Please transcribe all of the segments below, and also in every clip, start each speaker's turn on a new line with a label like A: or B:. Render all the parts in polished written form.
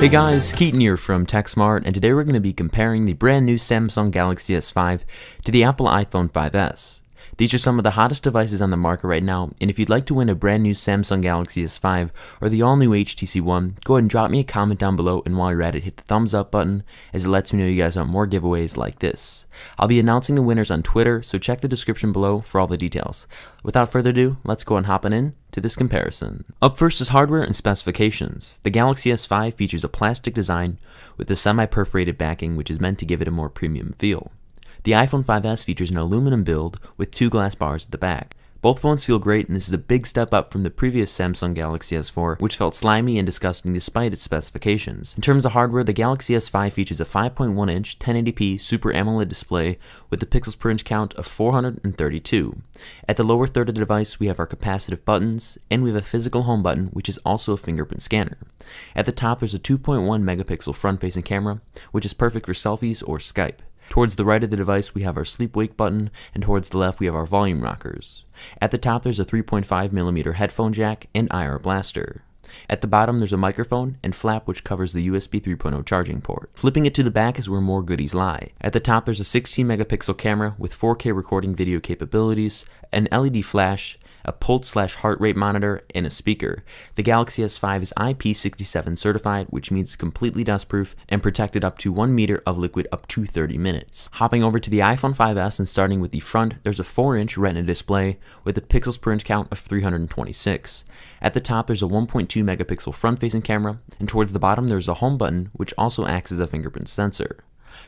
A: Hey guys, Keaton here from TechSmart, and today we're going to be comparing the brand new Samsung Galaxy S5 to the Apple iPhone 5S. These are some of the hottest devices on the market right now, and if you'd like to win a brand new Samsung Galaxy S5 or the all-new HTC One, go ahead and drop me a comment down below, and while you're at it, hit the thumbs up button as it lets me know you guys want more giveaways like this. I'll be announcing the winners on Twitter, so check the description below for all the details. Without further ado, let's go and hop in to this comparison. Up first is hardware and specifications. The Galaxy S5 features a plastic design with a semi-perforated backing, which is meant to give it a more premium feel. The iPhone 5S features an aluminum build with two glass bars at the back. Both phones feel great, and this is a big step up from the previous Samsung Galaxy S4, which felt slimy and disgusting despite its specifications. In terms of hardware, the Galaxy S5 features a 5.1-inch 1080p Super AMOLED display with a pixels per inch count of 432. At the lower third of the device, we have our capacitive buttons, and we have a physical home button, which is also a fingerprint scanner. At the top, there's a 2.1 megapixel front-facing camera, which is perfect for selfies or Skype. Towards the right of the device, we have our sleep-wake button, and towards the left, we have our volume rockers. At the top, there's a 3.5mm headphone jack and IR blaster. At the bottom, there's a microphone and flap which covers the USB 3.0 charging port. Flipping it to the back is where more goodies lie. At the top, there's a 16-megapixel camera with 4K recording video capabilities, an LED flash, a pulse/heart rate monitor, and a speaker. The Galaxy S5 is IP67 certified, which means it's completely dustproof and protected up to 1 meter of liquid up to 30 minutes. Hopping over to the iPhone 5S and starting with the front, there's a 4-inch Retina display with a pixels per inch count of 326. At the top, there's a 1.2 megapixel front-facing camera, and towards the bottom, there's a home button, which also acts as a fingerprint sensor.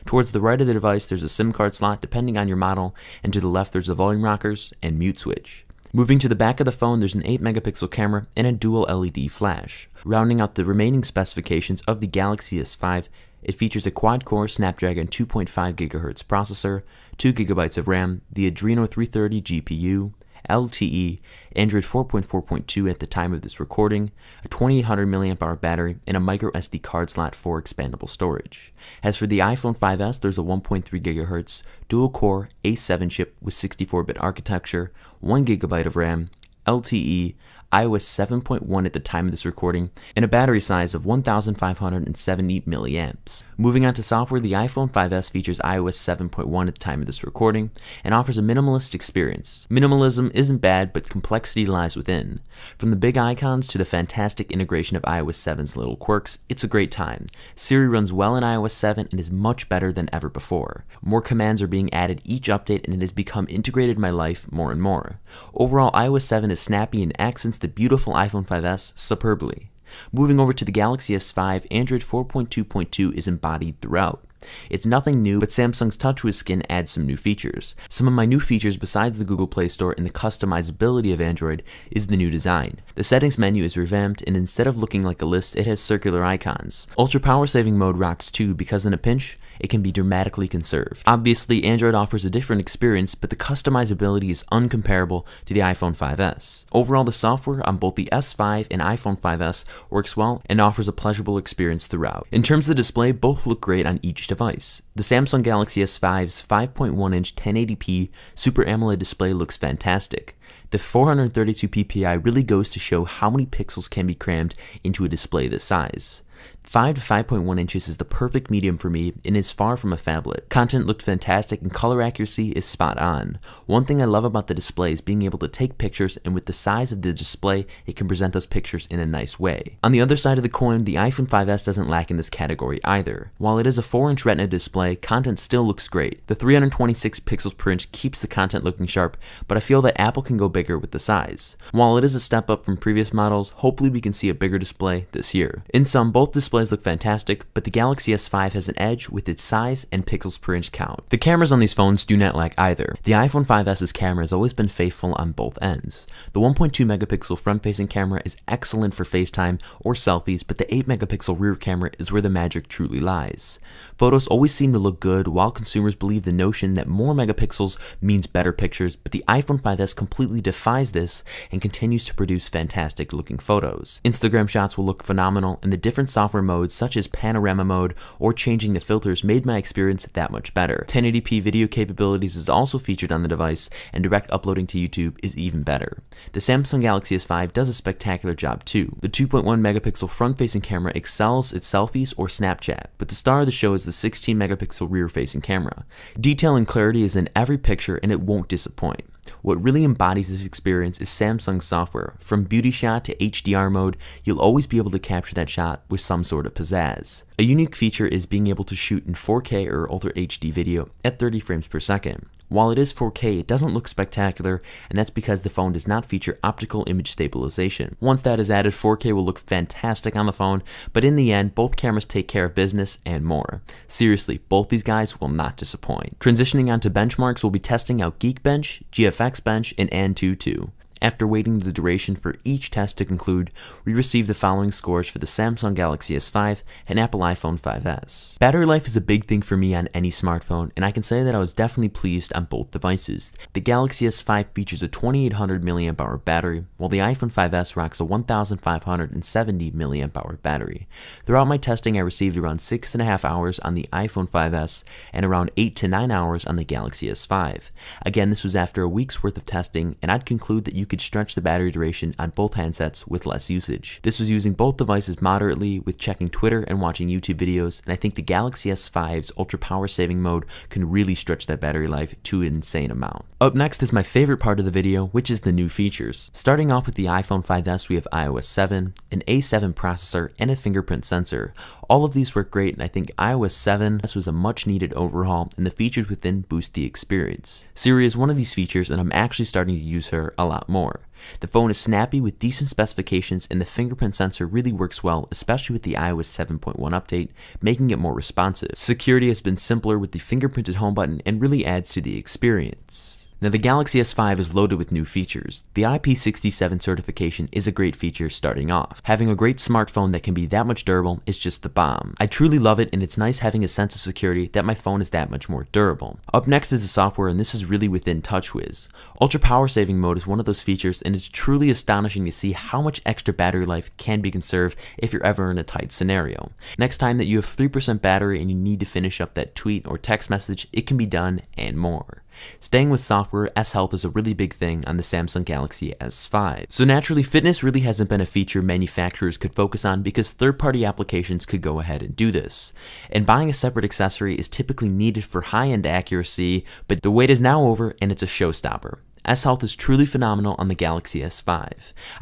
A: Towards the right of the device, there's a SIM card slot depending on your model, and to the left, there's the volume rockers and mute switch. Moving to the back of the phone, there's an 8-megapixel camera and a dual LED flash. Rounding out the remaining specifications of the Galaxy S5, it features a quad-core Snapdragon 2.5 GHz processor, 2 GB of RAM, the Adreno 330 GPU, LTE, Android 4.4.2 at the time of this recording, a 2800 mAh battery, and a micro SD card slot for expandable storage. As for the iPhone 5S, there's a 1.3 GHz dual-core A7 chip with 64-bit architecture, 1 GB of RAM, LTE, iOS 7.1 at the time of this recording, and a battery size of 1,570 milliamps. Moving on to software, the iPhone 5S features iOS 7.1 at the time of this recording and offers a minimalist experience. Minimalism isn't bad, but complexity lies within. From the big icons to the fantastic integration of iOS 7's little quirks, it's a great time. Siri runs well in iOS 7 and is much better than ever before. More commands are being added each update, and it has become integrated in my life more and more. Overall, iOS 7 is snappy and accents the beautiful iPhone 5S superbly. Moving over to the Galaxy S5, Android 4.2.2 is embodied throughout. It's nothing new, but Samsung's TouchWiz skin adds some new features. Some of my new features besides the Google Play Store and the customizability of Android is the new design. The settings menu is revamped, and instead of looking like a list, it has circular icons. Ultra power saving mode rocks too, because in a pinch, it can be dramatically conserved. Obviously, Android offers a different experience, but the customizability is uncomparable to the iPhone 5S. Overall, the software on both the S5 and iPhone 5S works well and offers a pleasurable experience throughout. In terms of the display, both look great on each device. The Samsung Galaxy S5's 5.1-inch 1080p Super AMOLED display looks fantastic. The 432 ppi really goes to show how many pixels can be crammed into a display this size. 5 to 5.1 inches is the perfect medium for me and is far from a phablet. Content looked fantastic and color accuracy is spot on. One thing I love about the display is being able to take pictures, and with the size of the display, it can present those pictures in a nice way. On the other side of the coin, the iPhone 5S doesn't lack in this category either. While it is a 4-inch Retina display, content still looks great. The 326 pixels per inch keeps the content looking sharp, but I feel that Apple can go bigger with the size. While it is a step up from previous models, hopefully we can see a bigger display this year. In sum, both displays look fantastic, but the Galaxy S5 has an edge with its size and pixels per inch count. The cameras on these phones do not lack either. The iPhone 5S's camera has always been faithful on both ends. The 1.2 megapixel front-facing camera is excellent for FaceTime or selfies, but the 8 megapixel rear camera is where the magic truly lies. Photos always seem to look good, while consumers believe the notion that more megapixels means better pictures, but the iPhone 5S completely defies this and continues to produce fantastic looking photos. Instagram shots will look phenomenal, and the different software modes such as panorama mode or changing the filters made my experience that much better. 1080p video capabilities is also featured on the device, and direct uploading to YouTube is even better. The Samsung Galaxy S5 does a spectacular job too. The 2.1 megapixel front-facing camera excels at selfies or Snapchat, but the star of the show is the 16 megapixel rear-facing camera. Detail and clarity is in every picture, and it won't disappoint. What really embodies this experience is Samsung's software. From beauty shot to HDR mode, you'll always be able to capture that shot with some sort of pizzazz. A unique feature is being able to shoot in 4K or Ultra HD video at 30 frames per second. While it is 4K, it doesn't look spectacular, and that's because the phone does not feature optical image stabilization. Once that is added, 4K will look fantastic on the phone, but in the end, both cameras take care of business and more. Seriously, both these guys will not disappoint. Transitioning onto benchmarks, we'll be testing out Geekbench, GFX Bench, and Antutu. After waiting the duration for each test to conclude, we received the following scores for the Samsung Galaxy S5 and Apple iPhone 5s. Battery life is a big thing for me on any smartphone, and I can say that I was definitely pleased on both devices. The Galaxy S5 features a 2800 mAh battery, while the iPhone 5s rocks a 1570 mAh battery. Throughout my testing, I received around 6.5 hours on the iPhone 5s and around 8 to 9 hours on the Galaxy S5. Again, this was after a week's worth of testing, and I'd conclude that you could stretch the battery duration on both handsets with less usage. This was using both devices moderately with checking Twitter and watching YouTube videos, and I think the Galaxy S5's ultra power saving mode can really stretch that battery life to an insane amount. Up next is my favorite part of the video, which is the new features. Starting off with the iPhone 5s, we have iOS 7, an A7 processor, and a fingerprint sensor. All of these work great, and I think iOS 7 was a much needed overhaul, and the features within boost the experience. Siri is one of these features, and I'm actually starting to use her a lot more. The phone is snappy with decent specifications, and the fingerprint sensor really works well, especially with the iOS 7.1 update, making it more responsive. Security has been simpler with the fingerprinted home button and really adds to the experience. Now, the Galaxy S5 is loaded with new features. The IP67 certification is a great feature starting off. Having a great smartphone that can be that much durable is just the bomb. I truly love it, and it's nice having a sense of security that my phone is that much more durable. Up next is the software, and this is really within TouchWiz. Ultra power saving mode is one of those features, and it's truly astonishing to see how much extra battery life can be conserved if you're ever in a tight scenario. Next time that you have 3% battery and you need to finish up that tweet or text message, it can be done and more. Staying with software, S-Health is a really big thing on the Samsung Galaxy S5. So naturally, fitness really hasn't been a feature manufacturers could focus on because third-party applications could go ahead and do this. And buying a separate accessory is typically needed for high-end accuracy, but the wait is now over and it's a showstopper. S-Health is truly phenomenal on the Galaxy S5.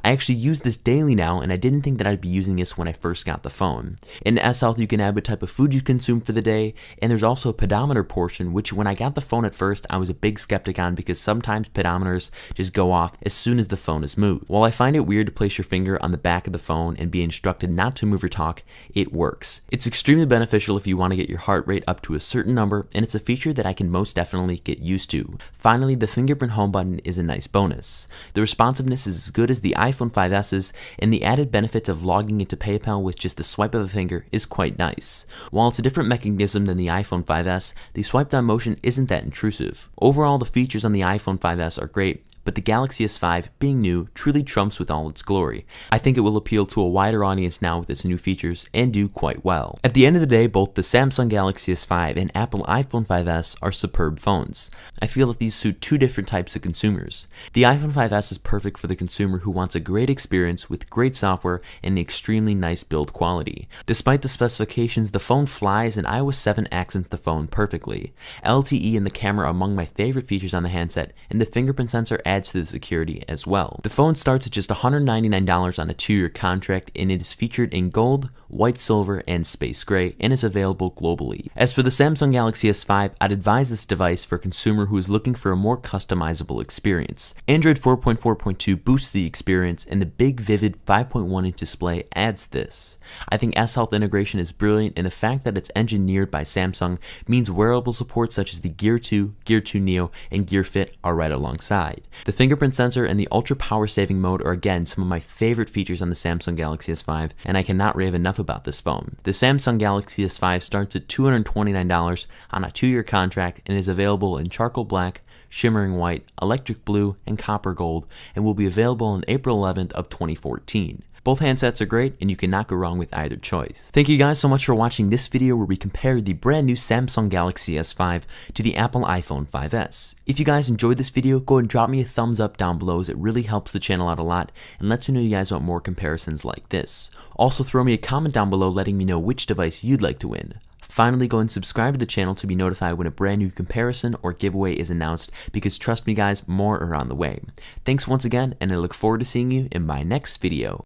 A: I actually use this daily now, and I didn't think that I'd be using this when I first got the phone. In S-Health, you can add what type of food you consume for the day, and there's also a pedometer portion, which when I got the phone at first, I was a big skeptic on because sometimes pedometers just go off as soon as the phone is moved. While I find it weird to place your finger on the back of the phone and be instructed not to move or talk, it works. It's extremely beneficial if you want to get your heart rate up to a certain number, and it's a feature that I can most definitely get used to. Finally, the fingerprint home button is a nice bonus. The responsiveness is as good as the iPhone 5s's, and the added benefit of logging into PayPal with just the swipe of a finger is quite nice. While it's a different mechanism than the iPhone 5s, the swipe down motion isn't that intrusive. Overall, the features on the iPhone 5s are great, but the Galaxy S5, being new, truly trumps with all its glory. I think it will appeal to a wider audience now with its new features and do quite well. At the end of the day, both the Samsung Galaxy S5 and Apple iPhone 5s are superb phones. I feel that these suit two different types of consumers. The iPhone 5s is perfect for the consumer who wants a great experience with great software and an extremely nice build quality. Despite the specifications, the phone flies, and iOS 7 accents the phone perfectly. LTE and the camera are among my favorite features on the handset, and the fingerprint sensor adds to the security as well. The phone starts at just $199 on a 2-year contract, and it is featured in gold, white silver, and space gray, and is available globally. As for the Samsung Galaxy S5, I'd advise this device for a consumer who is looking for a more customizable experience. Android 4.4.2 boosts the experience, and the big vivid 5.1-inch display adds this. I think S-Health integration is brilliant, and the fact that it's engineered by Samsung means wearable support such as the Gear 2, Gear 2 Neo, and Gear Fit are right alongside. The fingerprint sensor and the ultra power saving mode are again some of my favorite features on the Samsung Galaxy S5, and I cannot rave enough about this phone. The Samsung Galaxy S5 starts at $229 on a 2-year contract and is available in charcoal black, shimmering white, electric blue, and copper gold, and will be available on April 11th of 2014. Both handsets are great and you cannot go wrong with either choice. Thank you guys so much for watching this video where we compare the brand new Samsung Galaxy S5 to the Apple iPhone 5s. If you guys enjoyed this video, go ahead and drop me a thumbs up down below as it really helps the channel out a lot and lets me know you guys want more comparisons like this. Also throw me a comment down below letting me know which device you'd like to win. Finally, go and subscribe to the channel to be notified when a brand new comparison or giveaway is announced, because trust me guys, more are on the way. Thanks once again, and I look forward to seeing you in my next video.